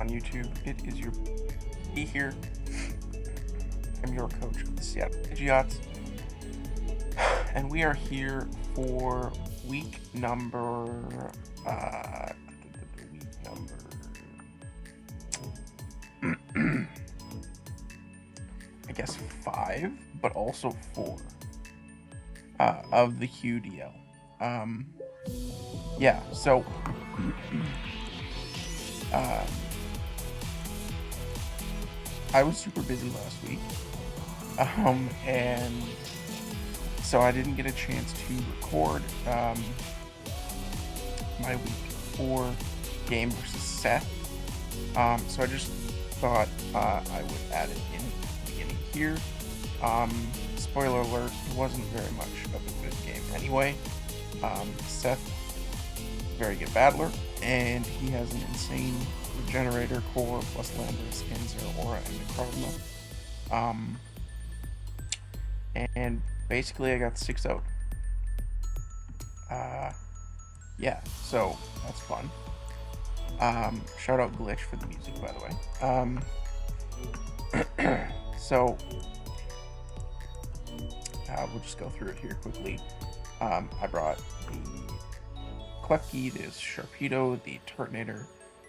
on YouTube. It is your be here. I'm your coach of the Seattle Patriots, and we are here for week number I guess 5, but also 4 of the QDL. Yeah, so I was super busy last week, and so I didn't get a chance to record my week 4 game versus Seth. So I just thought I would add it in the beginning here. Spoiler alert, it wasn't very much of a good game anyway. Seth, very good battler, and he has an insane Regenerator, Core, plus Landers, and Zero Aura, and Necrozma. And basically I got 6 out. Yeah, so that's fun. Shout out Glitch for the music, by the way. So we'll just go through it here quickly. I brought the Klefki, the Sharpedo, the Turtonator,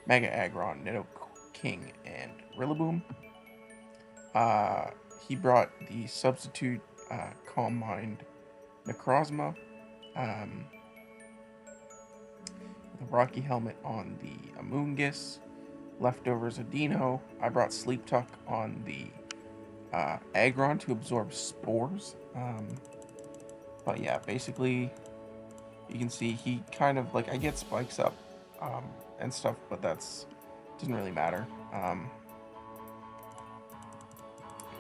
Mega Aggron, Nidoking, and Rillaboom. He brought the Substitute Calm Mind Necrozma, the Rocky Helmet on the Amoonguss, Leftovers Adino. I brought Sleep Tuck on the Aggron to absorb spores. But yeah, basically, you can see he kind of, like, I get spikes up and stuff, but that's doesn't really matter.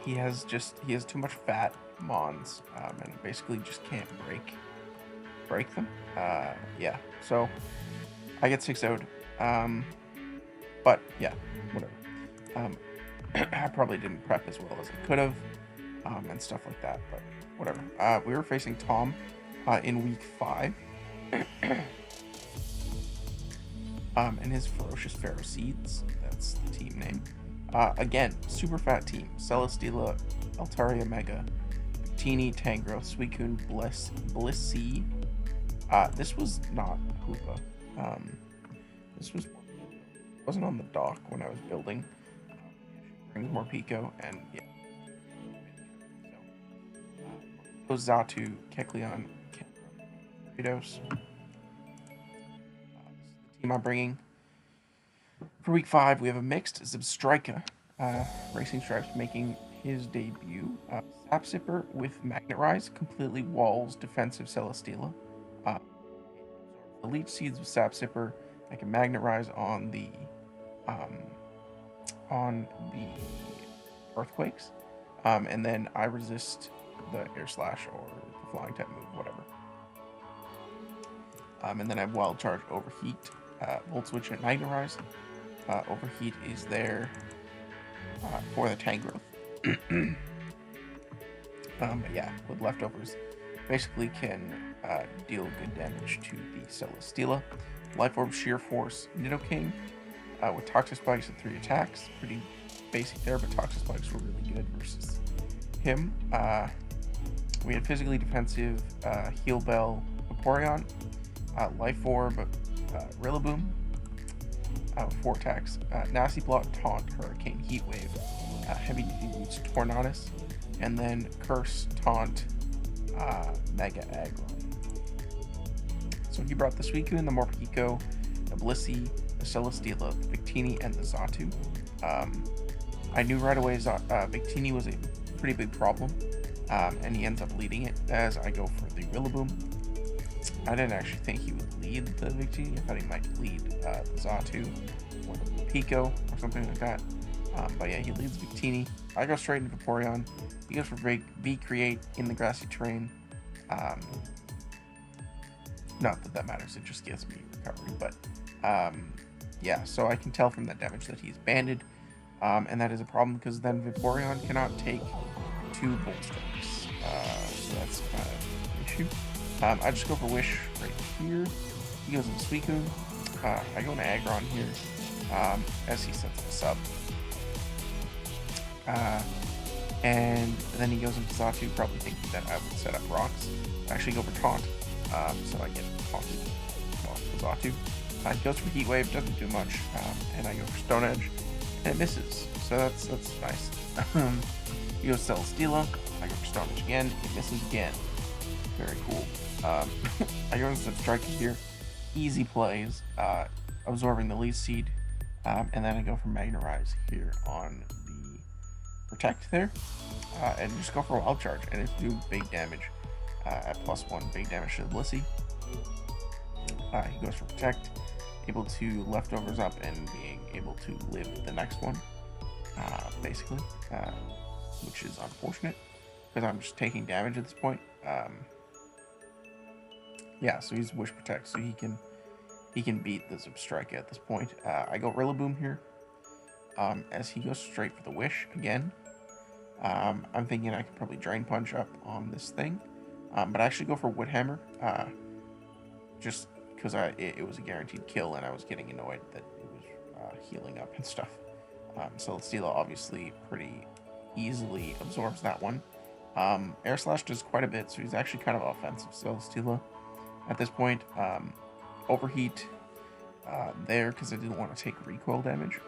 He has too much fat mons, and basically just can't break them. Yeah, so I get 6 out. But yeah, whatever. I probably didn't prep as well as I could have, and stuff like that, but whatever. We were facing Tom in week 5. And his Ferocious Pharaoh Seeds, that's the team name. Again, super fat team. Celesteela, Altaria Mega, Victini, Tangrowth, Suicune, Blissey. This was not Hoopa. This wasn't on the dock when I was building. Brings more Pico, and yeah. So, Xatu, Kecleon, Kratos. This is the team I'm bringing. For week 5, we have a mixed Zebstrika, Racing Stripes making his debut. Sapsipper with Magnet Rise completely walls defensive Celesteela. Elite Seeds with Sapsipper. I can Magnet Rise on the Earthquakes, and then I resist the Air Slash or the Flying type move, whatever. And then I have Wild Charge, Overheat, Volt Switch, and Magnet Rise. Overheat is there for the Tangrowth. But yeah, with Leftovers, basically can deal good damage to the Celesteela. Life Orb, Sheer Force, Nidoking, with Toxic Spikes and 3 attacks. Pretty basic there, but Toxic Spikes were really good versus him. We had Physically Defensive, Heal Bell, Vaporeon, Life Orb, Rillaboom, 4 attacks, Nasty Plot, Taunt, Hurricane, Heat Wave, Heavy Duty Boots, Tornadus, and then Curse, Taunt, Mega Aggron. So he brought the Suicune, the Morpeko, the Blissey, the Celesteela, the Victini, and the Xatu. I knew right away Victini was a pretty big problem, and he ends up leading it as I go for the Rillaboom. I didn't actually think he would lead the Victini. I thought he might lead the Xatu or the Pico or something like that. But yeah, he leads Victini. I go straight into Vaporeon. He goes for V-Create in the grassy terrain. Not that that matters, it just gives me recovery. But yeah, so I can tell from that damage that he's banded. And that is a problem because then Vaporeon cannot take 2 Bolt Strikes. So that's kind of an issue. I just go for Wish right here. He goes into Suicune. I go into Aggron here. as he sets up a sub. And then he goes into Xatu, probably thinking that I would set up rocks. I actually go for taunt, so I get taunted off the Xatu. He goes for Heat Wave, doesn't do much, and I go for Stone Edge, and it misses, so that's nice. He goes Celesteela, I go for Stone Edge again, it misses again. Very cool. I go into Strike here, easy plays, absorbing the Leaf Seed, and then I go for Magnarize here on the Protect there, and just go for a Wild Charge, and it's doing big damage at +1, big damage to the Blissey. He goes for Protect, able to leftovers up and being able to live the next one, basically, which is unfortunate because I'm just taking damage at this point. Yeah, so he's Wish Protect, so he can beat the Zubstrika at this point. I go Rillaboom here, as he goes straight for the Wish again. I'm thinking I could probably Drain Punch up on this thing, but I actually go for Wood Hammer, just because it was a guaranteed kill and I was getting annoyed that it was healing up and stuff. So Celesteela obviously pretty easily absorbs that one. Air Slash does quite a bit, so he's actually kind of offensive. Celesteela at this point. Overheat there because I didn't want to take recoil damage,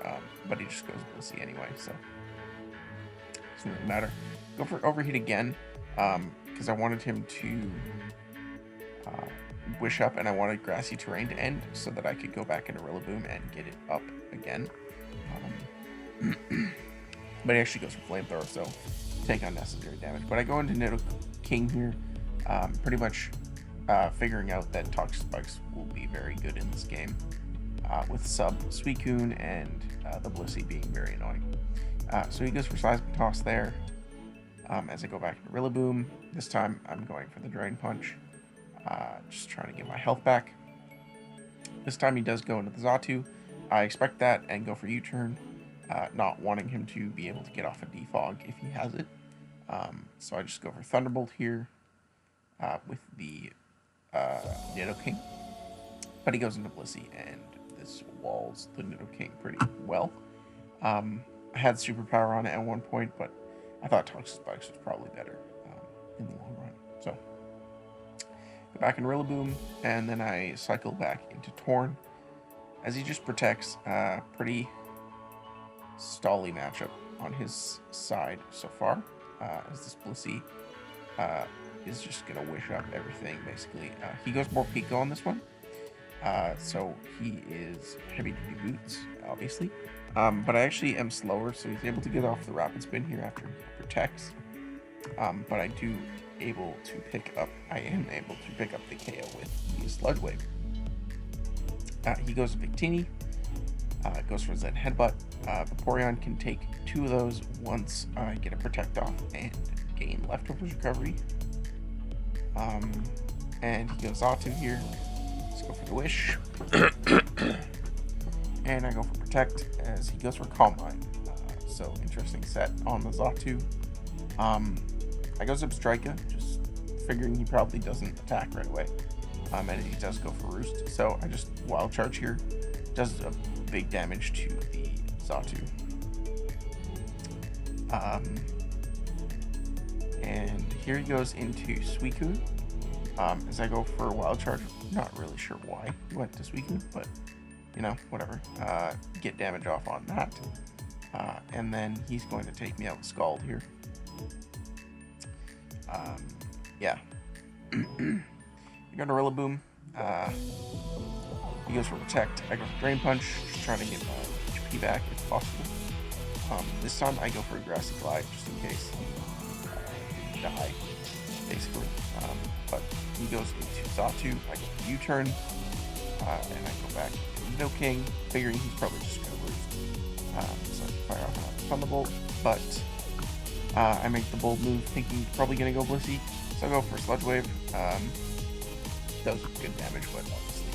but he just goes Blissey anyway, so it doesn't really matter. Go for Overheat again because I wanted him to Wish up, and I wanted Grassy Terrain to end so that I could go back into Rillaboom and get it up again. But he actually goes for Flamethrower, so take unnecessary damage. But I go into Nidoking here, pretty much figuring out that Toxic Spikes will be very good in this game, with sub Suicune and the Blissey being very annoying. So he goes for Seismic Toss there. As I go back into Rillaboom, this time I'm going for the Drain Punch, just trying to get my health back. This time he does go into the Xatu. I expect that and go for U-turn, not wanting him to be able to get off a defog if he has it. So I just go for Thunderbolt here with the Nidoking. But he goes into Blissey, and this walls the Nidoking pretty well. I had Superpower on it at one point, but I thought Toxic Spikes was probably better in the long run. So go back in Rillaboom, and then I cycle back into Torn, as he just protects. Pretty stally matchup on his side so far, as this Blissey is just going to wish up everything, basically. He goes more Pico on this one, so he is heavy-duty boots, obviously. But I actually am slower, so he's able to get off the Rapid Spin here after he protects. But I am able to pick up the KO with the Sludge Wave. He goes to Victini, goes for Zen Headbutt. Vaporeon can take 2 of those once I get a Protect off and gain Leftovers Recovery. And he goes Xatu here. Let's go for the Wish. And I go for Protect as he goes for Calm Mind. So interesting set on the Xatu. I go Zubstrika, just figuring he probably doesn't attack right away. And he does go for Roost. So I just Wild Charge here. Does a big damage to the Xatu. And here he goes into Suicune. As I go for a Wild Charge, not really sure why he went to Suicune, but you know, whatever. Get damage off on that. And then he's going to take me out with Scald here. Yeah. I go to Rillaboom. He goes for Protect. I go for Drain Punch, just trying to get my HP back if possible. This time I go for a Grassy Glide, just in case he die, basically. But he goes into Xatu. I go for U-turn, and I go back into Nidoking, figuring he's probably just going to lose. So I fire off another Thunderbolt, but I make the bold move, thinking he's probably going to go Blissey. So I go for Sludge Wave. Does good damage, but obviously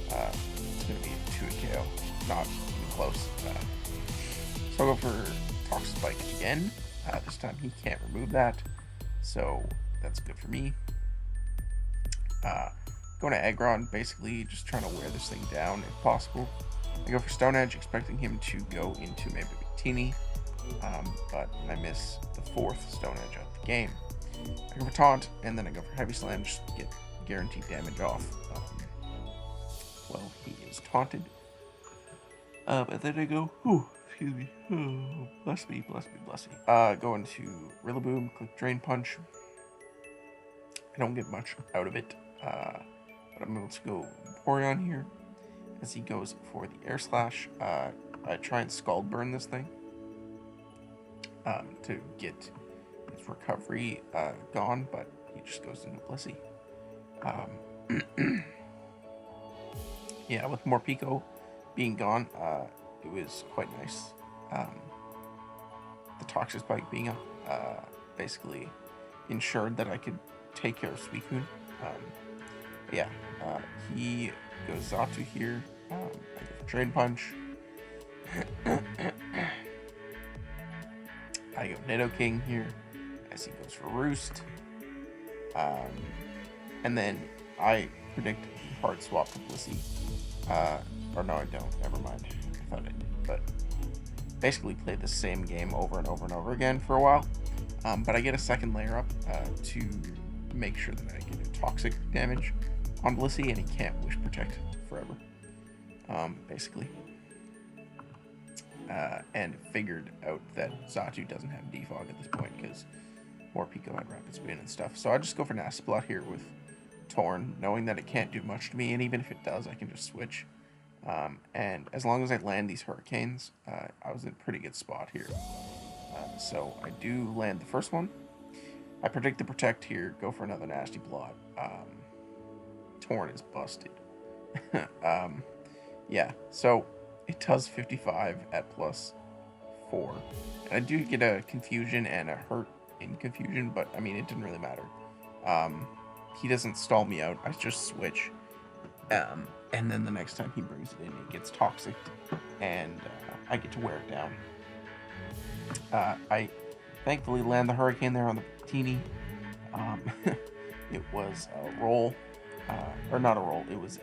it's going to be a 2 KO, not even close. So I'll go for Toxic Spike again. This time he can't remove that, so that's good for me. Going to Aggron, basically just trying to wear this thing down if possible. I go for Stone Edge, expecting him to go into maybe Victini, but I miss the 4th Stone Edge of the game. I go for Taunt, and then I go for Heavy Slam, just to get guaranteed damage off. Well, he is taunted. And then I go, excuse me, bless me. Go into Rillaboom, click Drain Punch. I don't get much out of it, but I'm able to go Vaporeon here. As he goes for the Air Slash, I try and Scald Burn this thing to get his recovery gone, but he just goes into Blissey. Yeah, with Morpeko being gone, it was quite nice. The Toxic Spike being up basically ensured that I could take care of Suicune. Yeah, he goes Xatu here. I go for Drain Punch. I go Nidoking here as he goes for Roost. And then I predict Hard Swap for Blissey. Or no, I don't. Never mind. I thought I did. But basically play the same game over and over and over again for a while. But I get a second layer up to make sure that I get a toxic damage on Blissey, and he can't Wish Protect forever. Basically. And figured out that Xatu doesn't have Defog at this point because Morpeko had Rapid Spin and stuff. So I just go for Nasty Plot here with Torn, knowing that it can't do much to me, and even if it does, I can just switch. And as long as I land these Hurricanes, I was in a pretty good spot here. So I do land the first one. I predict the Protect here, go for another Nasty Plot. Torn is busted. Yeah, so it does 55 at +4. And I do get a Confusion and a Hurt in Confusion, but I mean, it didn't really matter. He doesn't stall me out, I just switch. And then the next time he brings it in, it gets Toxic, and I get to wear it down. I thankfully land the Hurricane there on the Teeny. It was a roll, or not a roll, it was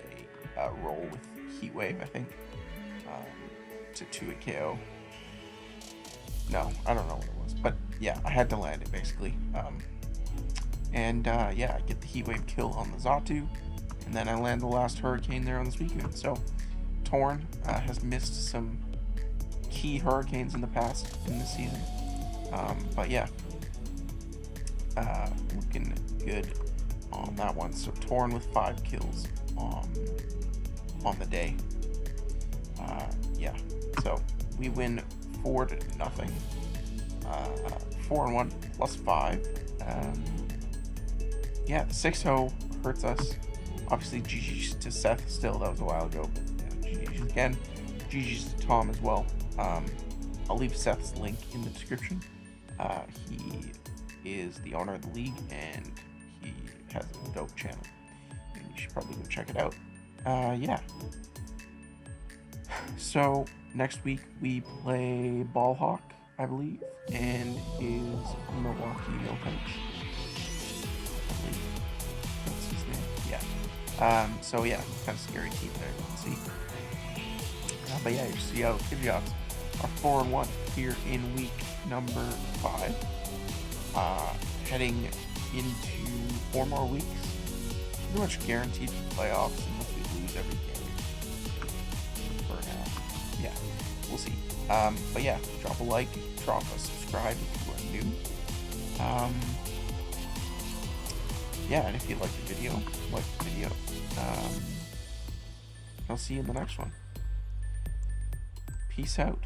a roll with Heat Wave, I think, to 2-hit KO. No, I don't know what it was, but yeah, I had to land it basically. Yeah, I get the Heat Wave kill on the Xatu, and then I land the last Hurricane there on the Suicune. So Torn has missed some key Hurricanes in the past in this season. But yeah, looking good on that one. So Torn with 5 kills on the day. Yeah, so we win 4-0. 4-1 +5. Yeah, the 6-0 hurts us. Obviously, GG's to Seth still, that was a while ago, but yeah, GG's again. GG's to Tom as well. I'll leave Seth's link in the description. He is the owner of the league, and he has a dope channel, and you should probably go check it out. Yeah. So, next week we play Ballhawk, I believe, and is Milwaukee Milkens. That's his name. Yeah. So yeah, kind of scary team there, you can see. But yeah, your Seattle Pidgeots are 4-1 here in week number 5. Heading into 4 more weeks. Pretty much guaranteed for playoffs unless we lose every game. For now. Yeah, we'll see. But yeah, drop a like, drop a subscribe if you are new. Yeah, and if you like the video, like the video. I'll see you in the next one. Peace out.